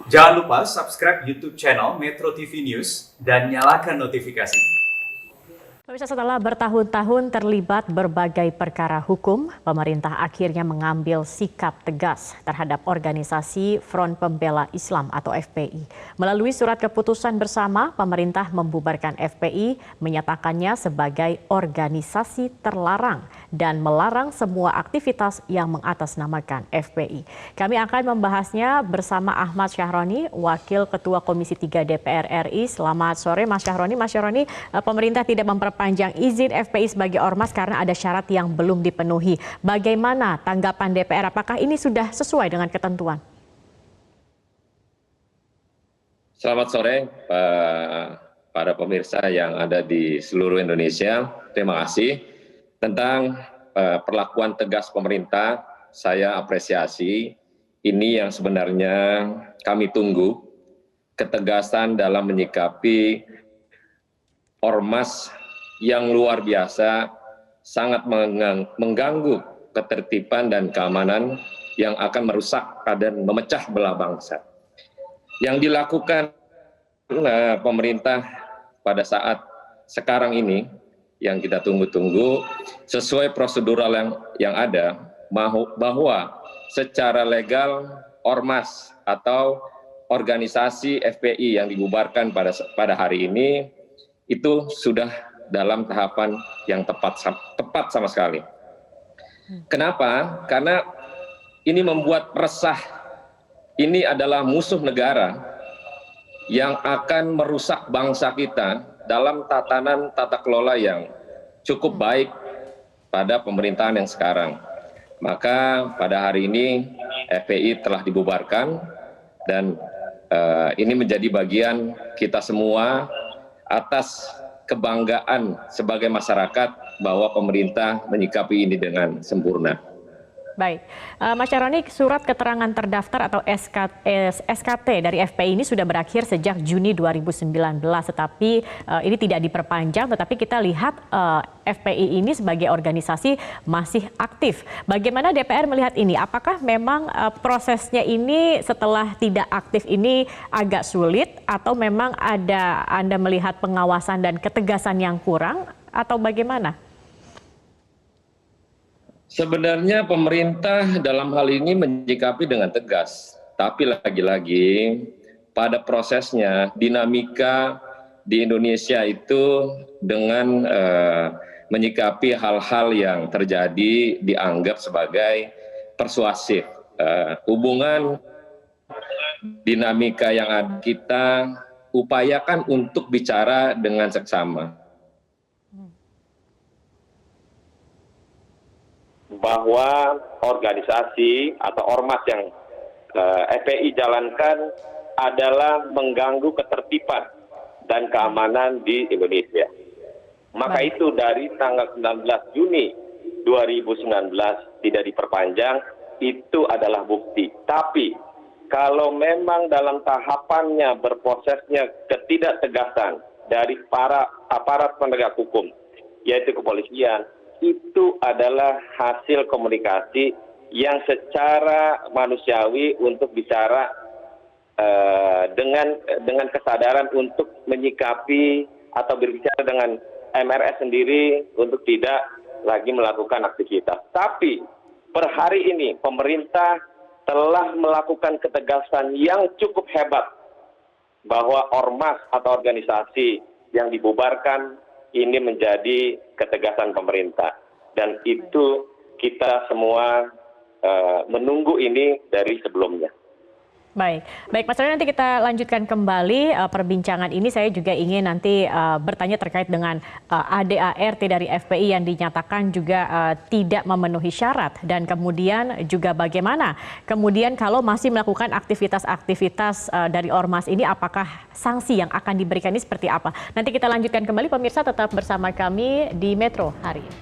Jangan lupa subscribe YouTube channel Metro TV News dan nyalakan notifikasi. Pemirsa, setelah bertahun-tahun terlibat berbagai perkara hukum, pemerintah akhirnya mengambil sikap tegas terhadap organisasi Front Pembela Islam atau FPI. Melalui surat keputusan bersama, pemerintah membubarkan FPI, menyatakannya sebagai organisasi terlarang dan melarang semua aktivitas yang mengatasnamakan FPI. Kami akan membahasnya bersama Ahmad Syahroni, Wakil Ketua Komisi 3 DPR RI. Selamat sore Mas Syahroni. Mas Syahroni, pemerintah tidak memperpanjang izin FPI sebagai ormas karena ada syarat yang belum dipenuhi. Bagaimana tanggapan DPR? Apakah ini sudah sesuai dengan ketentuan? Selamat sore para pemirsa yang ada di seluruh Indonesia. Terima kasih. Tentang perlakuan tegas pemerintah, saya apresiasi. Ini yang sebenarnya kami tunggu, ketegasan dalam menyikapi ormas yang luar biasa, sangat mengganggu ketertiban dan keamanan yang akan merusak dan memecah belah bangsa. Yang dilakukan pemerintah pada saat sekarang ini, yang kita tunggu-tunggu, sesuai prosedural yang ada, bahwa secara legal ormas atau organisasi FPI yang dibubarkan pada hari ini, itu sudah dalam tahapan yang tepat sama sekali. Kenapa? Karena ini membuat resah. Ini adalah musuh negara yang akan merusak bangsa kita dalam tatanan tata kelola yang cukup baik pada pemerintahan yang sekarang. Maka pada hari ini FPI telah dibubarkan dan ini menjadi bagian kita semua atas kebanggaan sebagai masyarakat bahwa pemerintah menyikapi ini dengan sempurna. Baik, Mas Syahroni, surat keterangan terdaftar atau SKT dari FPI ini sudah berakhir sejak Juni 2019, tetapi ini tidak diperpanjang, tetapi kita lihat FPI ini sebagai organisasi masih aktif. Bagaimana DPR melihat ini? Apakah memang prosesnya ini setelah tidak aktif ini agak sulit, atau memang Anda melihat pengawasan dan ketegasan yang kurang, atau bagaimana? Sebenarnya pemerintah dalam hal ini menyikapi dengan tegas, tapi lagi-lagi pada prosesnya dinamika di Indonesia itu dengan menyikapi hal-hal yang terjadi dianggap sebagai persuasif. Hubungan dinamika yang ada kita upayakan untuk bicara dengan seksama. Bahwa organisasi atau ormas yang FPI jalankan adalah mengganggu ketertiban dan keamanan di Indonesia. Maka itu dari tanggal 19 Juni 2019 tidak diperpanjang, itu adalah bukti. Tapi kalau memang dalam tahapannya berprosesnya ketidaktegasan dari para aparat penegak hukum, yaitu kepolisian, itu adalah hasil komunikasi yang secara manusiawi untuk bicara dengan kesadaran untuk menyikapi atau berbicara dengan MRS sendiri untuk tidak lagi melakukan aktivitas. Tapi per hari ini pemerintah telah melakukan ketegasan yang cukup hebat bahwa ormas atau organisasi yang dibubarkan ini menjadi ketegasan pemerintah, dan itu kita semua menunggu ini dari sebelumnya. Baik, Mas Syahroni, nanti kita lanjutkan kembali perbincangan ini. Saya juga ingin nanti bertanya terkait dengan ADART dari FPI yang dinyatakan juga tidak memenuhi syarat, dan kemudian juga bagaimana kemudian kalau masih melakukan aktivitas-aktivitas dari ormas ini, apakah sanksi yang akan diberikan ini seperti apa? Nanti kita lanjutkan kembali, pemirsa tetap bersama kami di Metro hari ini.